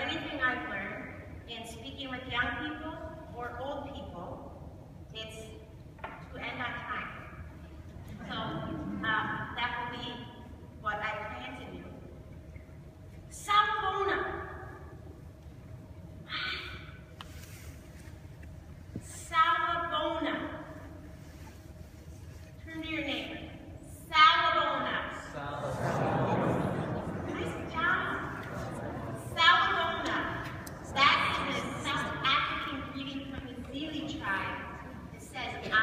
anything I've learned in speaking with young people or old people, it's to end on time. So that will be what I plan to do. Sawubona. Sawubona. Turn to your neighbor. Sawubona. Nice job. Sawubona. That is a South African greeting from the Zulu tribe. It says, I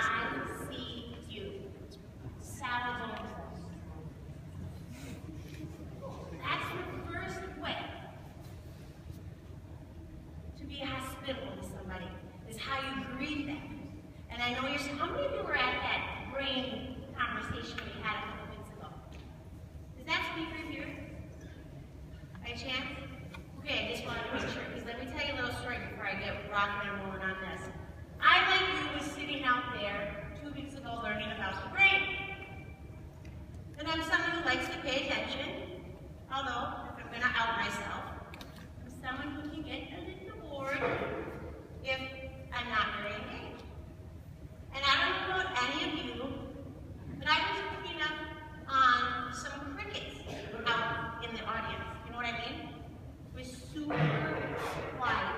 see you. Sawubona. That's your first way to be hospitable to somebody, is how you greet them. And I know how many of you were at that brain conversation we had a couple weeks ago? Is that speaker here? By chance? Okay, I just wanted to make sure, because let me tell you a little story before I get rocking and rolling on this. I, like you, was sitting out there 2 weeks ago learning about the brain. And I'm someone who likes to pay attention, although if I'm going to out myself, I'm someone who can get a little bored if I'm not very engaged. And I don't know about any of you, but I was picking up on some crickets out in the audience. You know what I mean? It was super quiet.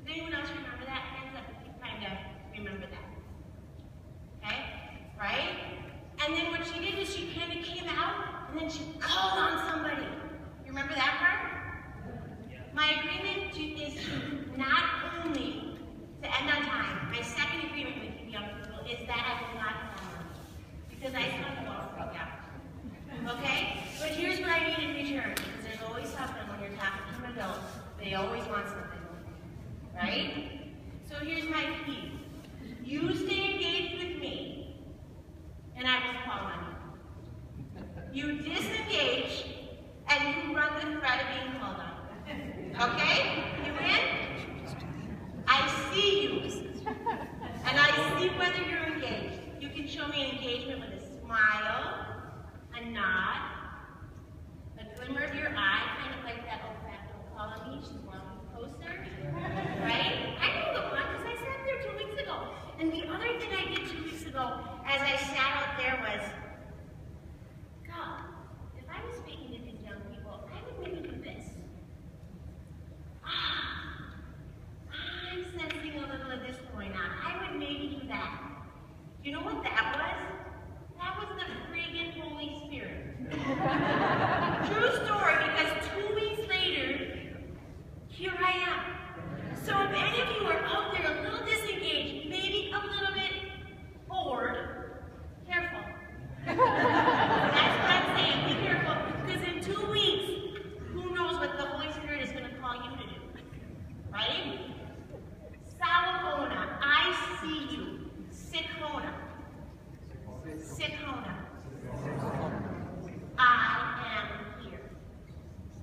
Does anyone else remember that? Hands up if you kind of remember that. Okay? Right? And then what she did is she kind of came out and then she called on somebody. You remember that part? My agreement is to not only to end on time. My second agreement with you young people is that I will not call on you, because I still won't freak out. Okay? But here's what I need in return, because there's always something when you're talking to an adult. They always want something. Right? So here's my key. You stay engaged with me, and I will call on you. You disengage, and you run the threat of being called on. Okay? You in? I see you. And I see whether you're engaged. You can show me an engagement with a smile, a nod, a glimmer of your eye, kind of like that old fat don't call on me, she's walking closer. Right? I know the one, because I sat there 2 weeks ago. And the other thing I did 2 weeks ago, as I sat out there, was, God, if I was speaking to these young people, I would maybe do this. I'm sensing a little of this going on. I would maybe do that. You know what that was? That was the friggin' Holy Spirit. True story, because 2 weeks later, here I am. So if any of you are out there a little disengaged, maybe a little bit bored, careful. That's what I'm saying, be careful. Because in 2 weeks, who knows what the Holy Spirit is going to call you to do. Right? Sawubona, I see you. Sikhona. Sikhona. I am here.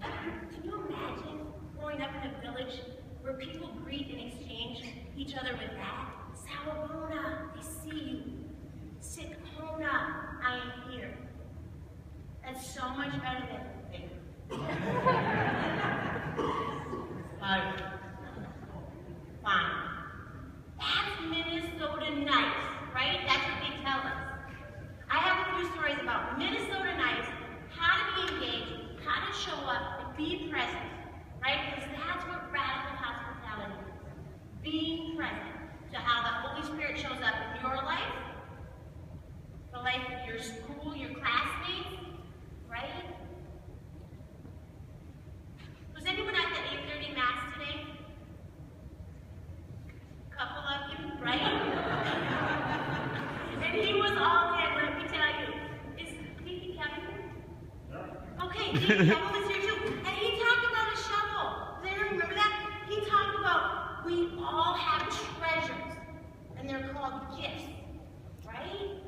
Can you imagine growing up in a village where people greet and exchange each other with that? Sawubona, I see you. Sikhona, I am here. That's so much better than fine. That's Minnesota nice, right? That's what they tell us. I have a few stories about Minnesota nice, how to be engaged, how to show up, and be present, right? Because that's what radical hospitality is. Being present to how the Holy Spirit shows up in your life, the life of your school, your classmates, right? Was anyone at the 8:30 Mass today? Couple of you, right? And he was all in, let me tell you. Is Deacon Kevin here? Yeah. Okay, Deacon Kevin was here too. And he talked about a shovel. Does anyone remember that? He talked about we all have treasures, and they're called gifts, right?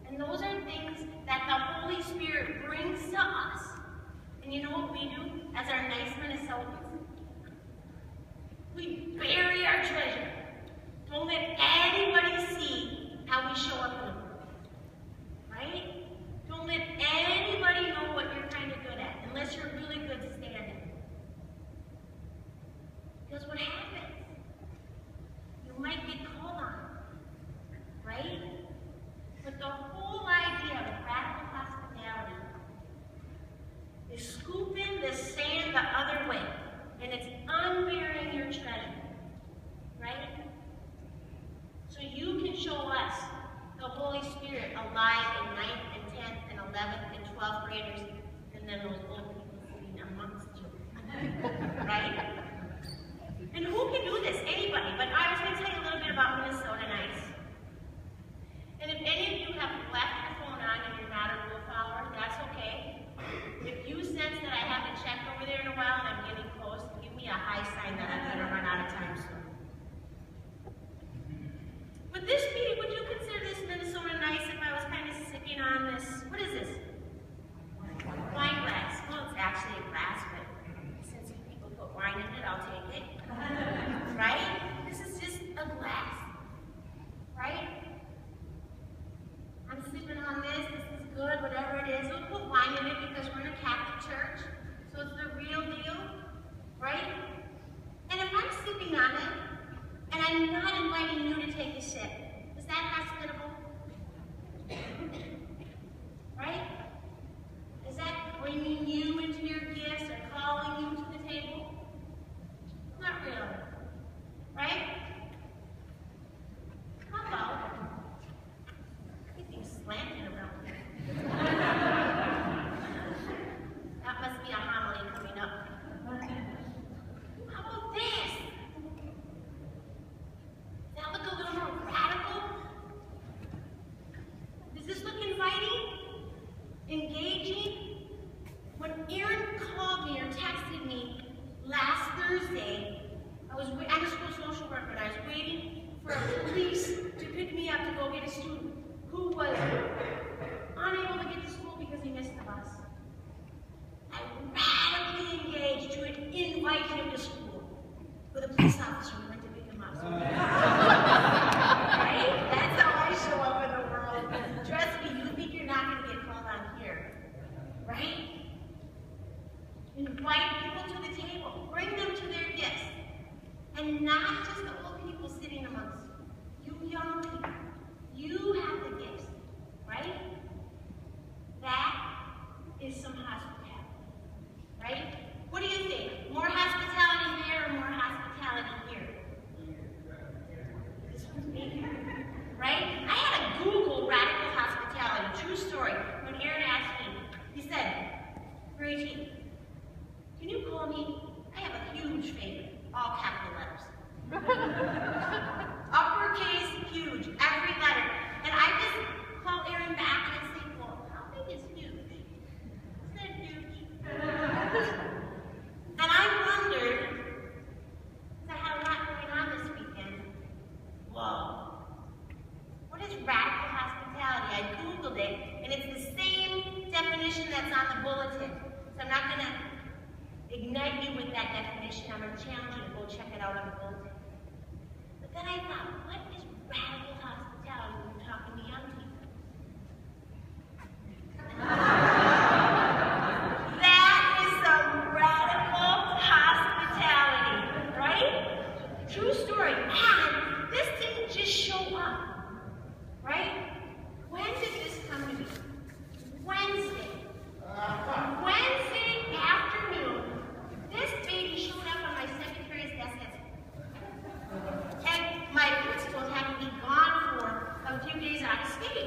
And those are things that the Holy Spirit brings to us. And you know what we do as our nice Minnesotans? We bury our treasure. Don't let anybody see how we show up in the world. Right? Don't let anybody know what you're kind of good at, unless you're Because what happens? You might get called on, right? But the whole idea of radical hospitality is scooping the sand the other way, and it's unburying your treasure, right? So you can show us the Holy Spirit alive in 9th and 10th and 11th and 12th graders, and then those old people sitting amongst you, right? And who can do this? Anybody. But I was going to tell you a little bit about Minnesota Nice. And if any of you have left your phone on and you're not a rule follower, that's okay. If you sense that I haven't checked over there in a while and I'm getting close, give me a high sign that I'm going to run out of time soon. But this meeting, would you consider this Minnesota Nice if I was kind of sipping on this? What is this? Wine glass. Well, it's actually a glass, but since you people put wine in it, I'll take it. Right? This is just a glass. Right? I'm sipping on this. This is good, whatever it is. We'll put wine in it because we're in a Catholic church. So it's the real deal. Right? And if I'm sipping on it, and I'm not inviting you to take a sip, is that hospitable? Right? Is that bringing you into your gifts or calling you to the table? Not really. Right? How about everything's slanted around here? That must be a homily coming up. How about this? Does that look a little more radical? Does this look inviting? Engaging? When Aaron called me or texted me last Thursday, I'm a school social worker, and I was waiting for a police to pick me up to go get a student who was unable to get to school because he missed the bus. I radically engaged to invite him to school with a police officer who went to pick him up. Right? That's how I show up in the world. Trust me, you think you're not going to get called on here. Right? Invite people to the table. Bring them to their gifts. And not just the old people sitting amongst you. You young people. You have the gifts. Right? That is some hospitality. Right? What do you think? More hospitality there or more hospitality here? This one's me. Right? I had to Google radical hospitality. True story. When Aaron asked me, he said, Reggie, can you call me? I have a huge favorite. All capital letters. Uppercase, huge, every letter. And I just call Aaron back and say, well, how big is huge? Is that huge? And I wondered, because I had a lot going on this weekend, whoa, what is radical hospitality? I Googled it, and it's the same definition that's on the bulletin. So I'm not going to ignite you with that definition. I'm going to challenge you to go check it out on the bulletin. But then I thought, what is radical hospitality when you're talking to young people? That is some radical hospitality, right? True story. And this didn't just show up, right? When did this come to me? Wednesday. Wednesday afternoon, this baby showed up on my secretary's desk and my principals had to be gone for a few days out of state.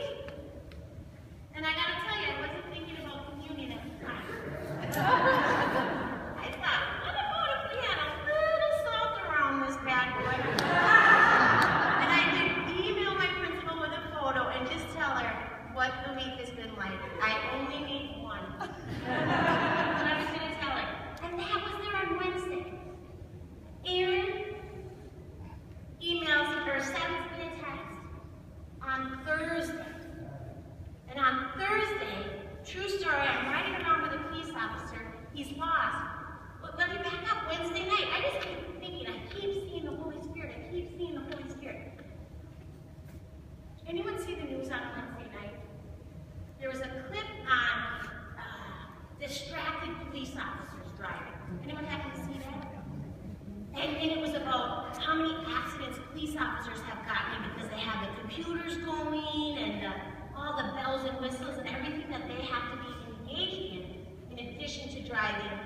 And it was about how many accidents police officers have gotten because they have the computers going and all the bells and whistles and everything that they have to be engaged in addition to driving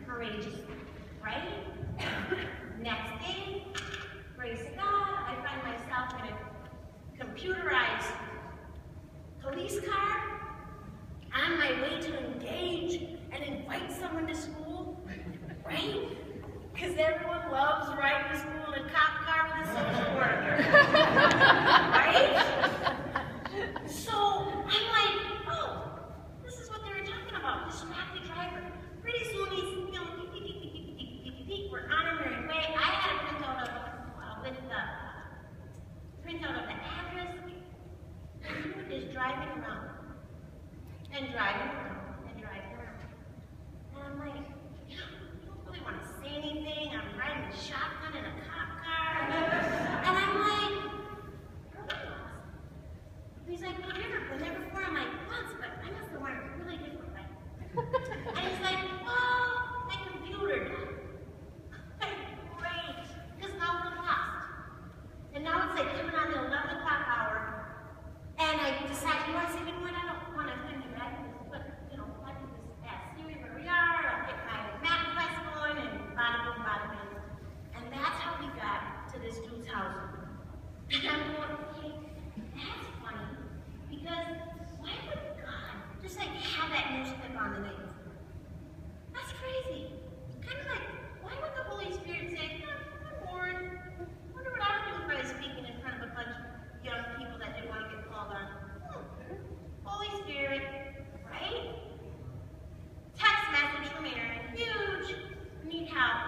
courageously, right? Next day, praise God, I find myself in a computerized police car on my way to engage and invite someone to school, right? Because everyone loves riding to school in a cop car with a social worker, right? So I'm like, oh, this is what they were talking about, distracted driver. Pretty soon he's, you know, we're on a merry way. I had a printout of the address. The dude is driving around and driving around and driving around. And I'm like, you know, I don't really want to say anything. I'm riding a shotgun in a cop car. And I'm like, you're lost. He's like, well, you've never before. I'm like, once, but I must have learned a really different way. And he's like, well, my computer died. Great, because now we're lost. And now it's like coming on the 11 o'clock hour, and I decided, you know, I said, you know what, I don't want to offend you, but, you know, I can just ask Siri where we are, I'll get my map quest going, and bada boom, bada bing. And that's how we got to this dude's house. And I'm going, okay, that's funny, because why would God just like have that news clip on the news? That's crazy. Kind of like, why would the Holy Spirit say, oh, I'm bored. Wonder what I would do if I was speaking in front of a bunch of young people that didn't want to get called on. Holy Spirit, right? Text message from Aaron, huge, need help.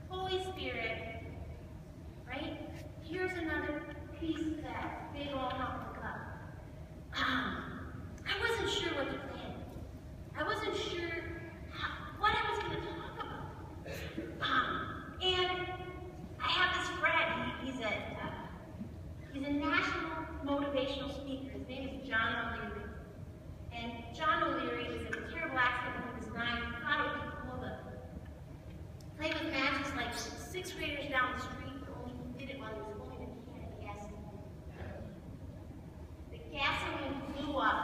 Holy Spirit, right? Here's another piece of that big old help cup. I wasn't sure what to plan. I wasn't sure what I was going to talk about. And I have this friend, he's a national motivational speaker. His name is John O'Leary. And John O'Leary was in a terrible accident when he was 9. He thought it would be cool to play with matches like 6th graders down the street, only he did it while he was holding a can of gasoline. The gasoline blew up,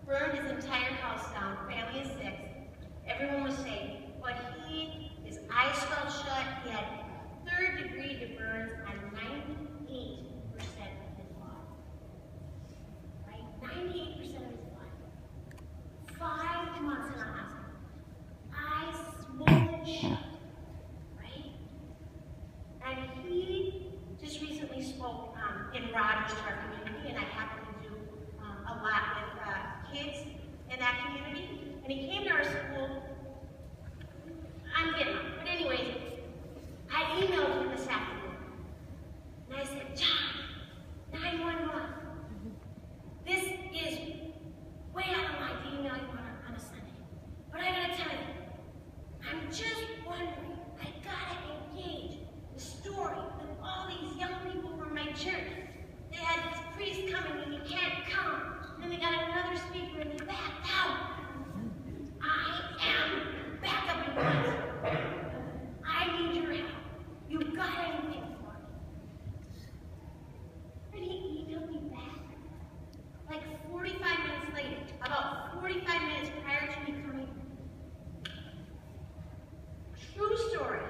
burned his entire house down, family of 6. Everyone was safe, but his eyes fell shut. He had 3rd-degree burns on 98% of his body. Right? 98% of his body. 5 months in the hospital. Eyes swollen shut. Right? And he just recently spoke in Rogers to our community, and I happen to do a lot with kids in that community. And he came to our school. I'm getting him. But anyways, I emailed him this afternoon. And I said, John, 911. This is way out of line to email you on a Sunday. But I gotta tell you, I'm just wondering, I gotta engage the story with all these young people from my church. They had this priest coming and he can't come. And then they got another speaker and he backed out. I am back up in front. I need your help. You got anything for me? And he emailed me back. Like 45 minutes later, about 45 minutes prior to me coming. True story.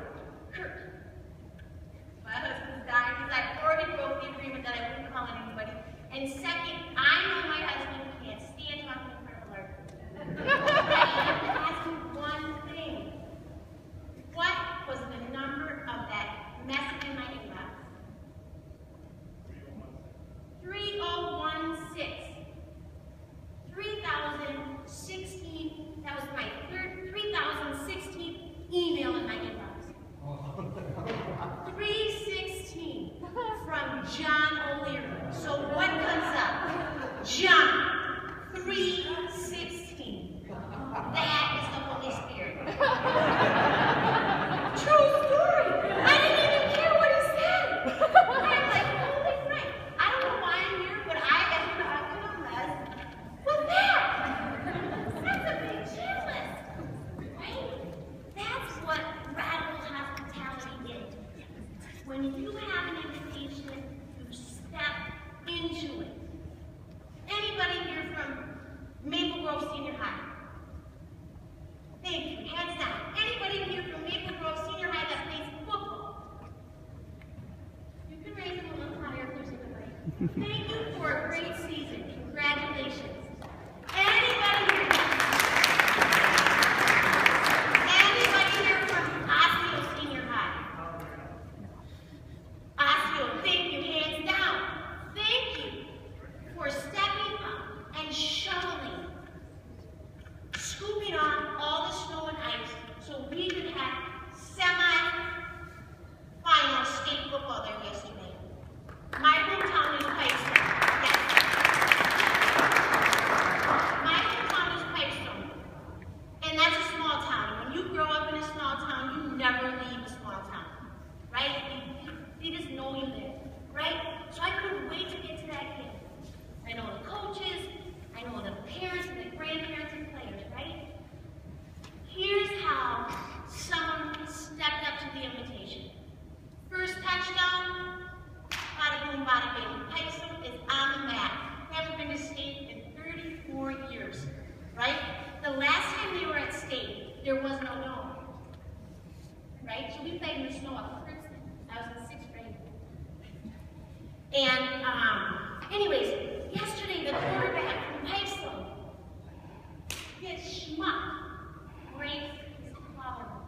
Kurt. My husband's dying because I already broke the agreement that I wouldn't call anybody. And second, I know my husband can't stand when you have an invitation, you step into it. Anybody here from Maple Grove Senior High? Thank you. Hands down. Anybody here from Maple Grove Senior High that plays football? You can raise them a little higher if there's anybody. Thank you for a great season. Congratulations. Anybody here from Osseo Senior High? Osseo, thank you. Hands down. Thank you for stepping up and shoveling, scooping off all the snow and ice so we could have semi-final state football there yesterday. My hometown is Pipestone. Yes. My hometown is Pipestone. And that's a small town. When you grow up in a small town, you never leave a small town. Right? They just know you there. Right? So I couldn't wait to get to that game. I know the coaches, I know the parents and the grandparents and players, right? Here's how someone stepped up to the invitation. First touchdown, bada boom, bada bing. Pipestone is on the map. Haven't been to state in 34 years, right? The last time they were at state, there was no dome, right? So we played in the snow up in Princeton. I was in 6th grade. And anyways, yesterday the quarterback from Pipestone gets schmucked, breaks his collarbone.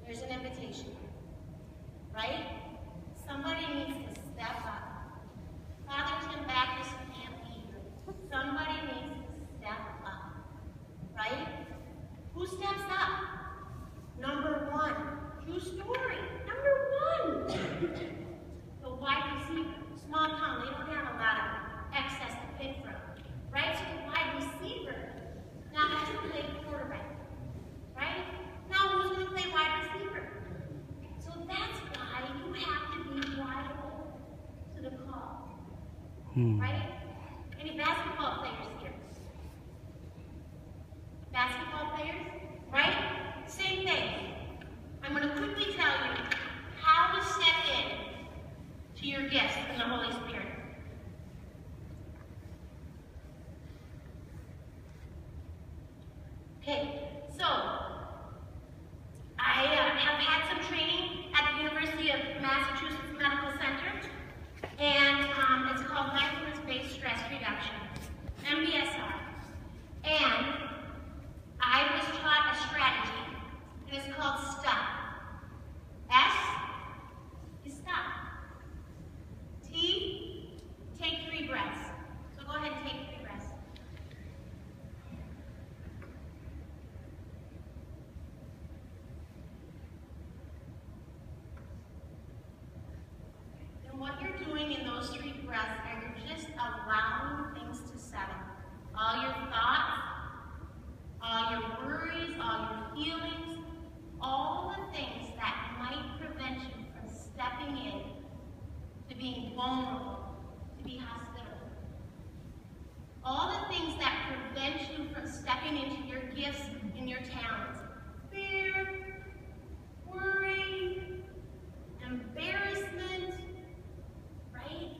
There's an invitation, right? Somebody needs to step up. Father Tim Backus can't be here. Somebody needs to step up, right? Who steps up? Number one. True story. Number one. The wide receiver. Small town, they don't have a lot of excess to pick from, right? So the wide receiver now has to play quarterback, right? Now who's going to play wide receiver? So that's why you have to be wide open to the call, right? Any basketball players here? Basketball players, right? Same thing. I'm going to quickly tell you how to step in to your gifts in the Holy Spirit. Okay, so I have had some training at the University of Massachusetts Medical Center, and it's called Mindfulness-Based Stress Reduction, MBSR. And I was taught a strategy, and it's called STOP. S is stop. T, take 3 breaths. So go ahead and take 3 breaths. And what you're doing in those 3 breaths are you're just allowing things to settle. All your thoughts, all your worries, all your feelings, all the things that might prevent you from stepping in to being vulnerable, to be hospitable. All the things that prevent you from stepping into your gifts and your talents. Fear, worry, embarrassment, right?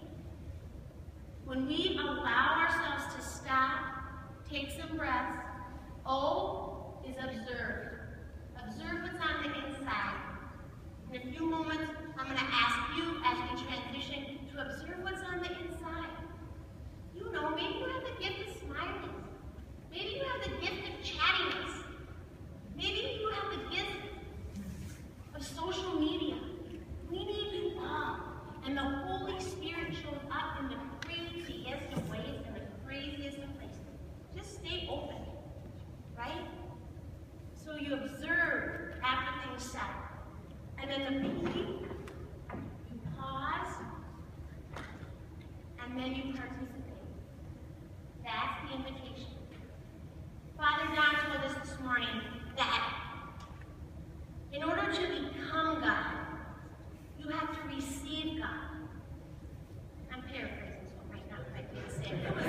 When we allow ourselves to stop, take some breaths, O is observe. Observe what's on the inside. In a few moments, I'm going to ask you as we transition to observe what's on the inside. You know, maybe you have the gift of smiling. Maybe you have the gift of chattiness. Maybe you have the gift of social media. We need you all. And the Holy Spirit shows up in the craziest of ways and the craziest of places. Just stay open, right? So you observe after things settle. And then the P, you pause, and then you participate. That's the invitation. Father Don told us this morning that in order to become God, you have to receive God. I'm paraphrasing, so I might not quite say it. It was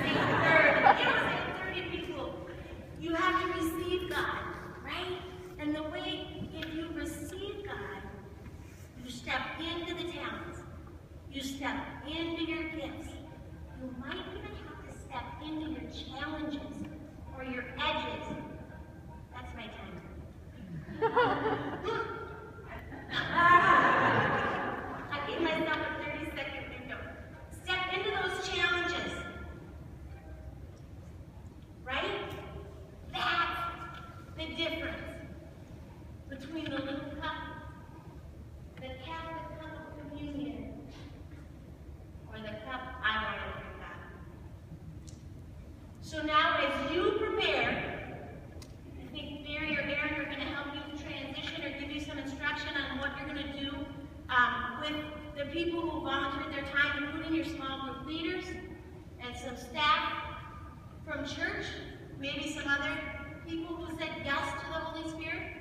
8:30 people. You have to receive God, right? And the way, if you receive God, You step into the talents. You step into your gifts. You might even have to step into your challenges or your edges. That's my time. I gave myself a 30-second window. Step into those challenges. Right? That's the difference between the little cup, the Catholic cup of communion, or the cup I want to drink out of. So now as you prepare, I think Mary or Aaron are going to help you transition or give you some instruction on what you're going to do with the people who volunteered their time, including your small group leaders and some staff from church, maybe some other people who said yes to the Holy Spirit.